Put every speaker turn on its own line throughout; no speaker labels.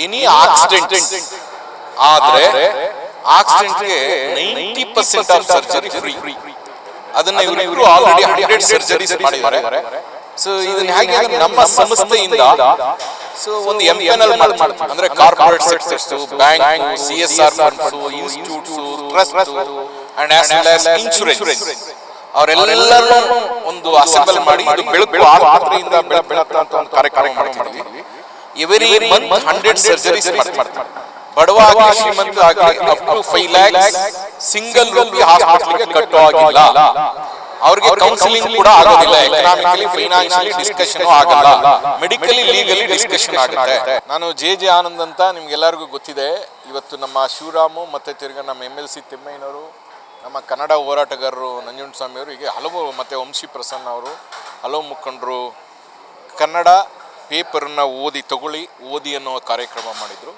Any accident ಆದ್ರೆ ಆಕ್ಸಿಡೆಂಟ್ಗೆ 90% of surgery free. ಅದನ್ನ ಇವರು ಆಲ್ರೆಡಿ 100 ಸರ್ಜರೀಸ್ ಮಾಡಿದ್ದಾರೆ. ಸೊ ಇದನ್ನ ಹೇಗೆ ನಮ್ಮ ಸಂಸ್ಥೆಯಿಂದ ಸೊ ಒಂದು ಎಂಪೆನಲ್ ಮಾಡ್ತಾರೆ, ಅಂದ್ರೆ corporate sectors, bank, CSR funds, institutes, trust and as well as insurance ಅವರೆಲ್ಲರೂ ಒಂದು ಅಸೆಂಬಲ್ ಮಾಡಿ ಇದು ಬೆಳಕು ಆಸ್ಪತ್ರೆಯಿಂದ ಬೆಳಕು ಅಂತ ಒಂದು ಕಾರ್ಯಕ್ರಮ ಮಾಡ್ತಿದ್ವಿ. ಎವರಿ ಮಂತ್ 100 ಸರ್ಜರೀಸ್ ಮಾಡ್ತಾರೆ. ಬಡವ ಆಗಲಿ ಶ್ರೀಮಂತ ಆಗಲಿ up to 5 lakhs single rupee ಹಾಸ್ಪಿಟಲ್ಗೆ ಕಟ್ಟೋ ಆಗಿಲ್ಲ. ಅವ್ರಿಗೆ ಕೌನ್ಸಿಲಿಂಗ್ ಕೂಡ ಆಗೋದಿಲ್ಲ, ಎಕನಾಮಿಕಲಿ ಫೈನಾನ್ಷಿಯಲಿ ಡಿಸ್ಕಷನ್ ಆಗಲ್ಲ, ಮೆಡಿಕಲಿ ಲೀಗಲಿ ಡಿಸ್ಕಷನ್ ಆಗುತ್ತೆ. ನಾನು JJ ಆನಂದ್ ಅಂತ ನಿಮ್ಗೆಲ್ಲರಿಗೂ ಗೊತ್ತಿದೆ. ಇವತ್ತು ನಮ್ಮ ಶಿವರಾಮು ಮತ್ತೆ ತಿರ್ಗಾ ನಮ್ಮ MLC ತಿಮ್ಮಯ್ಯನವರು, ನಮ್ಮ ಕನ್ನಡ ಹೋರಾಟಗಾರರು ನಂಜುಂಡಸ್ವಾಮಿ ಅವರು, ಹೀಗೆ ಹಲವು, ಮತ್ತೆ ವಂಶಿ ಪ್ರಸನ್ನ ಅವರು, ಹಲವು ಮುಖಂಡರು ಕನ್ನಡ ಪೇಪರನ್ನ ಓದಿ ಅನ್ನೋ ಕಾರ್ಯಕ್ರಮ ಮಾಡಿದರು.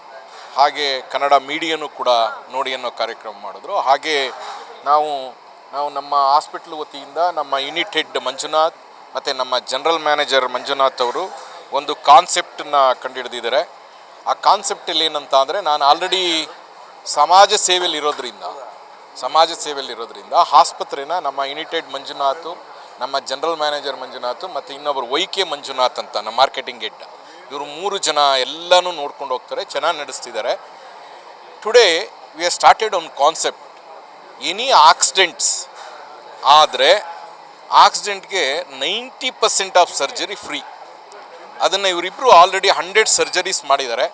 ಹಾಗೆ ಕನ್ನಡ ಮೀಡಿಯಾನು ಕೂಡ ನೋಡಿ ಅನ್ನೋ ಕಾರ್ಯಕ್ರಮ ಮಾಡಿದ್ರು. ಹಾಗೆ ನಾವು ನಮ್ಮ ಹಾಸ್ಪಿಟ್ಲ್ ವತಿಯಿಂದ ನಮ್ಮ ಯೂನಿಟ್ ಹೆಡ್ ಮಂಜುನಾಥ್ ಮತ್ತು ನಮ್ಮ ಜನರಲ್ ಮ್ಯಾನೇಜರ್ ಮಂಜುನಾಥ್ ಅವರು ಒಂದು ಕಾನ್ಸೆಪ್ಟನ್ನ ಕಂಡುಹಿಡಿದಿದ್ದಾರೆ. ಆ ಕಾನ್ಸೆಪ್ಟಲ್ಲಿ ಏನಂತ ಅಂದರೆ, ನಾನು ಆಲ್ರೆಡಿ ಸಮಾಜ ಸೇವೆಯಲ್ಲಿರೋದ್ರಿಂದ ಆಸ್ಪತ್ರೆನ ನಮ್ಮ ಯೂನಿಟ್ ಹೆಡ್ ಮಂಜುನಾಥ್, ನಮ್ಮ ಜನರಲ್ ಮ್ಯಾನೇಜರ್ ಮಂಜುನಾಥ್ ಮತ್ತು ಇನ್ನೊಬ್ಬರು YK ಮಂಜುನಾಥ್ ಅಂತ ನಮ್ಮ ಮಾರ್ಕೆಟಿಂಗ್ ಹೆಡ್, ಇವರು 3 ಜನ ಎಲ್ಲನೂ ನೋಡ್ಕೊಂಡು ಹೋಗ್ತಾರೆ, ಚೆನ್ನಾಗಿ ನಡೆಸ್ತಿದ್ದಾರೆ. Today we have started on concept, any accidents ಆದರೆ ಆಕ್ಸಿಡೆಂಟ್ಗೆ 90% ಆಫ್ ಸರ್ಜರಿ ಫ್ರೀ. ಅದನ್ನು ಇವರಿಬ್ಬರು ಆಲ್ರೆಡಿ 100 ಸರ್ಜರೀಸ್ ಮಾಡಿದ್ದಾರೆ.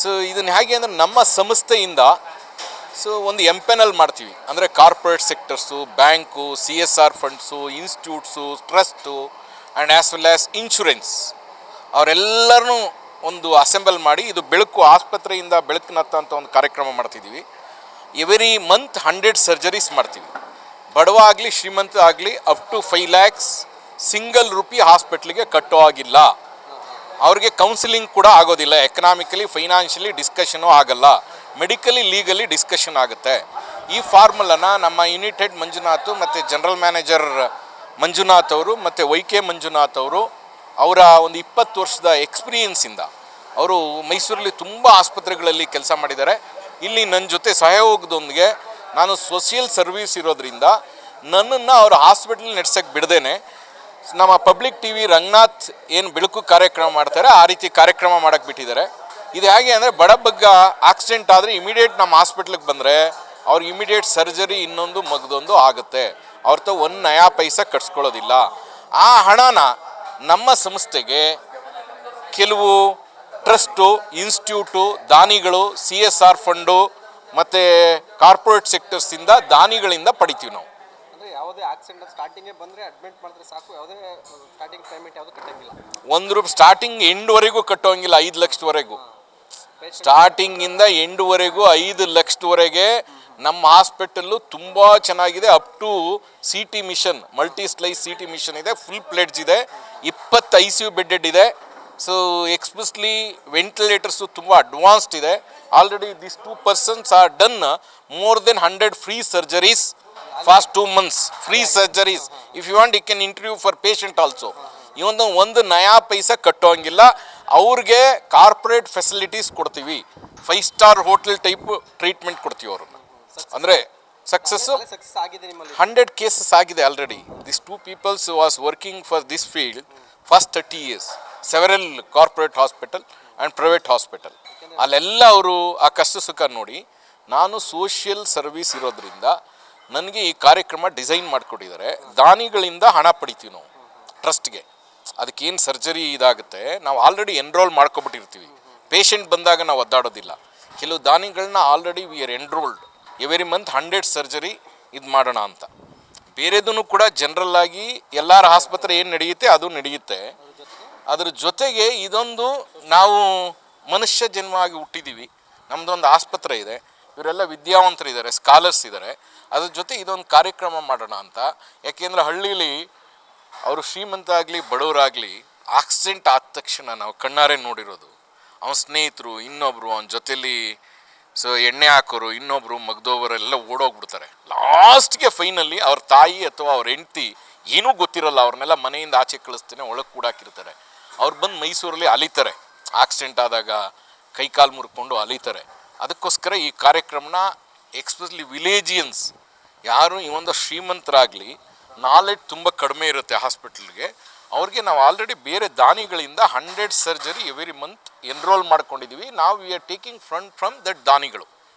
ಸೊ ಇದನ್ನು ಹೇಗೆ ಅಂದರೆ, ನಮ್ಮ ಸಂಸ್ಥೆಯಿಂದ ಸೊ ಒಂದು ಎಂಪೆನಲ್ ಮಾಡ್ತೀವಿ, ಅಂದರೆ corporate sectors, bank, CSR funds, institutes, trust and as well as insurance ಅವರೆಲ್ಲರೂ ಒಂದು ಅಸೆಂಬಲ್ ಮಾಡಿ ಇದು ಬೆಳಕು ಆಸ್ಪತ್ರೆಯಿಂದ ಬೆಳಕಿನತ್ತ ಅಂತ ಒಂದು ಕಾರ್ಯಕ್ರಮ ಮಾಡ್ತಿದ್ದೀವಿ. ಎವರಿ ಮಂತ್ 100 ಸರ್ಜರೀಸ್ ಮಾಡ್ತೀವಿ. ಬಡವ ಆಗಲಿ ಶ್ರೀಮಂತ ಆಗಲಿ up to 5 lakhs single rupee ಹಾಸ್ಪಿಟ್ಲಿಗೆ ಕಟ್ಟೋ ಆಗಿಲ್ಲ. ಅವ್ರಿಗೆ ಕೌನ್ಸಿಲಿಂಗ್ ಕೂಡ ಆಗೋದಿಲ್ಲ, ಎಕನಾಮಿಕಲಿ ಫೈನಾನ್ಷಿಯಲಿ ಡಿಸ್ಕಷನು ಆಗಲ್ಲ, ಮೆಡಿಕಲಿ ಲೀಗಲಿ ಡಿಸ್ಕಷನ್ ಆಗುತ್ತೆ. ಈ ಫಾರ್ಮುಲನ ನಮ್ಮ ಯೂನಿಟ್ ಹೆಡ್ ಮಂಜುನಾಥ್ ಮತ್ತು ಜನರಲ್ ಮ್ಯಾನೇಜರ್ ಮಂಜುನಾಥ್ ಅವರು ಮತ್ತು YK ಮಂಜುನಾಥ್ ಅವರು ಅವರ ಒಂದು 20 ವರ್ಷದ ಎಕ್ಸ್ಪೀರಿಯನ್ಸಿಂದ ಅವರು ಮೈಸೂರಲ್ಲಿ ತುಂಬ ಆಸ್ಪತ್ರೆಗಳಲ್ಲಿ ಕೆಲಸ ಮಾಡಿದ್ದಾರೆ. ಇಲ್ಲಿ ನನ್ನ ಜೊತೆ ಸಹಯೋಗದೊಂದಿಗೆ ನಾನು ಸೋಷಿಯಲ್ ಸರ್ವಿಸ್ ಇರೋದ್ರಿಂದ ನನ್ನನ್ನು ಅವರು ಹಾಸ್ಪಿಟಲ್ ನಡೆಸೋಕ್ಕೆ ಬಿಡದೇನೆ ನಮ್ಮ ಪಬ್ಲಿಕ್ TV ರಂಗನಾಥ್ ಏನು ಬೆಳಕು ಕಾರ್ಯಕ್ರಮ ಮಾಡ್ತಾರೆ ಆ ರೀತಿ ಕಾರ್ಯಕ್ರಮ ಮಾಡೋಕ್ಕೆ ಬಿಟ್ಟಿದ್ದಾರೆ. ಇದು ಹೇಗೆ ಅಂದರೆ, ಬಡಬಗ್ಗ ಆಕ್ಸಿಡೆಂಟ್ ಆದರೆ ಇಮಿಡಿಯೇಟ್ ನಮ್ಮ ಹಾಸ್ಪಿಟ್ಲಿಗೆ ಬಂದರೆ ಅವ್ರಿಗೆ ಇಮಿಡಿಯೇಟ್ ಸರ್ಜರಿ ಇನ್ನೊಂದು ಮಗದೊಂದು ಆಗುತ್ತೆ. ಅವ್ರ 1 ನಯಾ ಪೈಸಾ ಕಟ್ಸ್ಕೊಳ್ಳೋದಿಲ್ಲ. ಆ ಹಣನ ನಮ್ಮ ಸಂಸ್ಥೆಗೆ ಕೆಲವು ಟ್ರಸ್ಟು, ಇನ್ಸ್ಟಿಟ್ಯೂಟು, ದಾನಿಗಳು, CSR ಫಂಡು ಮತ್ತು ಕಾರ್ಪೊರೇಟ್ ಸೆಕ್ಟರ್ಸಿಂದ ದಾನಿಗಳಿಂದ ಪಡಿತೀವಿ ನಾವು.
ಯಾವುದೇ ಆಕ್ಸಿಡೆಂಟ್ ಸ್ಟಾರ್ಟಿಂಗೇ ಬಂದರೆ ಅಡ್ಮಿಟ್ ಮಾಡಿದ್ರೆ ಸಾಕು, ಯಾವುದೇ ಸ್ಟಾರ್ಟಿಂಗ್ ಪೇಮೆಂಟ್ ಯಾವುದು ಕಟ್ಟಂಗಿಲ್ಲ.
1 ರೂಪಾಯಿ ಸ್ಟಾರ್ಟಿಂಗ್ ಎಂಡ್ವರೆಗೂ ಕಟ್ಟೋಂಗಿಲ್ಲ, 5 ಲಕ್ಷದವರೆಗೂ. ಸ್ಟಾರ್ಟಿಂಗಿಂದ ಎಂಡ್ವರೆಗೂ 5 ಲಕ್ಷದವರೆಗೆ ನಮ್ಮ ಹಾಸ್ಪಿಟಲ್ಲು ತುಂಬ ಚೆನ್ನಾಗಿದೆ. Up to CT machine, multi slice CT machine ಇದೆ, ಫುಲ್ ಪ್ಲೇಟ್ಸ್ ಇದೆ, 20 ICU ಬೆಡ್ಡೆಡ್ ಇದೆ. ಸೊ ಎಕ್ಸ್ಪೆಷಲಿ ವೆಂಟಿಲೇಟರ್ಸು ತುಂಬ ಅಡ್ವಾನ್ಸ್ಡ್ ಇದೆ. Already this 2 persons are done more than 100 free surgeries past 2 months. Free surgeries. If you want you can interview for patient also. ಇವೊಂದು 1 ನಯಾ ಪೈಸಾ ಕಟ್ಟೋಂಗಿಲ್ಲ. ಅವ್ರಿಗೆ ಕಾರ್ಪೊರೇಟ್ ಫೆಸಿಲಿಟೀಸ್ ಕೊಡ್ತೀವಿ, 5 star ಹೋಟೆಲ್ ಟೈಪ್ ಟ್ರೀಟ್ಮೆಂಟ್ ಕೊಡ್ತೀವಿ ಅವ್ರನ್ನ. ಅಂದರೆ ಸಕ್ಸಸ್ 100 ಕೇಸಸ್ ಆಗಿದೆ already. This 2 people was working for this field fast 30 years, several corporate hospital and private hospital. ಅಲ್ಲೆಲ್ಲ ಅವರು ಆ ಕಷ್ಟ ಸುಖ ನೋಡಿ, ನಾನು ಸೋಷಿಯಲ್ ಸರ್ವಿಸ್ ಇರೋದ್ರಿಂದ ನನಗೆ ಈ ಕಾರ್ಯಕ್ರಮ ಡಿಸೈನ್ ಮಾಡಿಕೊಟ್ಟಿದ್ದಾರೆ. ದಾನಿಗಳಿಂದ ಹಣ ಪಡಿತೀವಿ ನಾವು ಟ್ರಸ್ಟ್ಗೆ. ಅದಕ್ಕೇನು ಸರ್ಜರಿ ಇದಾಗುತ್ತೆ ನಾವು ಆಲ್ರೆಡಿ ಎನ್ರೋಲ್ ಮಾಡ್ಕೊಬಿಟ್ಟಿರ್ತೀವಿ. ಪೇಷಂಟ್ ಬಂದಾಗ ನಾವು ಒದ್ದಾಡೋದಿಲ್ಲ. ಕೆಲವು ದಾನಿಗಳನ್ನ already we are enrolled. Every month 100 surgery ಇದು ಮಾಡೋಣ ಅಂತ. ಬೇರೆದೂ ಕೂಡ ಜನರಲ್ ಆಗಿ ಎಲ್ಲರ ಆಸ್ಪತ್ರೆ ಏನು ನಡೆಯುತ್ತೆ ಅದು ನಡೆಯುತ್ತೆ. ಅದ್ರ ಜೊತೆಗೆ ಇದೊಂದು ನಾವು ಮನುಷ್ಯ ಜನ್ಮವಾಗಿ ಹುಟ್ಟಿದ್ದೀವಿ, ನಮ್ಮದೊಂದು ಆಸ್ಪತ್ರೆ ಇದೆ, ಇವರೆಲ್ಲ ವಿದ್ಯಾವಂತರಿದ್ದಾರೆ, ಸ್ಕಾಲರ್ಸ್ ಇದ್ದಾರೆ. ಅದ್ರ ಜೊತೆ ಇದೊಂದು ಕಾರ್ಯಕ್ರಮ ಮಾಡೋಣ ಅಂತ. ಯಾಕೆಂದರೆ ಹಳ್ಳೀಲಿ ಅವರು ಶ್ರೀಮಂತ ಆಗಲಿ ಬಡವರಾಗಲಿ ಆಕ್ಸಿಡೆಂಟ್ ಆದ ತಕ್ಷಣ ನಾವು ಕಣ್ಣಾರೆ ನೋಡಿರೋದು, ಅವನ ಸ್ನೇಹಿತರು ಇನ್ನೊಬ್ಬರು ಅವನ ಜೊತೆಲಿ ಸೊ ಎಣ್ಣೆ ಹಾಕೋರು ಇನ್ನೊಬ್ಬರು ಮಗ್ದೋವರೆಲ್ಲ ಓಡೋಗ್ಬಿಡ್ತಾರೆ. ಲಾಸ್ಟ್ಗೆ ಫೈನಲ್ಲಿ ಅವ್ರ ತಾಯಿ ಅಥವಾ ಅವ್ರ ಹೆಂಡ್ತಿ ಏನೂ ಗೊತ್ತಿರಲ್ಲ, ಅವ್ರನ್ನೆಲ್ಲ ಮನೆಯಿಂದ ಆಚೆ ಕಳಿಸ್ತಾನೆ ಒಳಗೆ ಕೂಡಾಕಿರ್ತಾರೆ. ಅವ್ರು ಬಂದು ಮೈಸೂರಲ್ಲಿ ಅಲಿತಾರೆ ಆಕ್ಸಿಡೆಂಟ್ ಆದಾಗ, ಕೈಕಾಲು ಮುರ್ಕೊಂಡು ಅಲಿತಾರೆ. ಅದಕ್ಕೋಸ್ಕರ ಈ ಕಾರ್ಯಕ್ರಮನ ಎಕ್ಸ್ಪೆಷಲಿ ವಿಲೇಜಿಯನ್ಸ್ ಯಾರು ಈ ಒಂದು ಶ್ರೀಮಂತರಾಗಲಿ ನಾಲೆಡ್ಜ್ ತುಂಬ ಕಡಿಮೆ ಇರುತ್ತೆ ಹಾಸ್ಪಿಟಲ್ಗೆ, ಅವ್ರಿಗೆ ನಾವು ಆಲ್ರೆಡಿ ಬೇರೆ ದಾನಿಗಳಿಂದ 100 ಸರ್ಜರಿ ಎವ್ರಿ ಮಂತ್ ಎನ್ರೋಲ್ ಮಾಡ್ಕೊಂಡಿದ್ದೀವಿ. ನಾವು we are taking from that ದಾನಿಗಳು.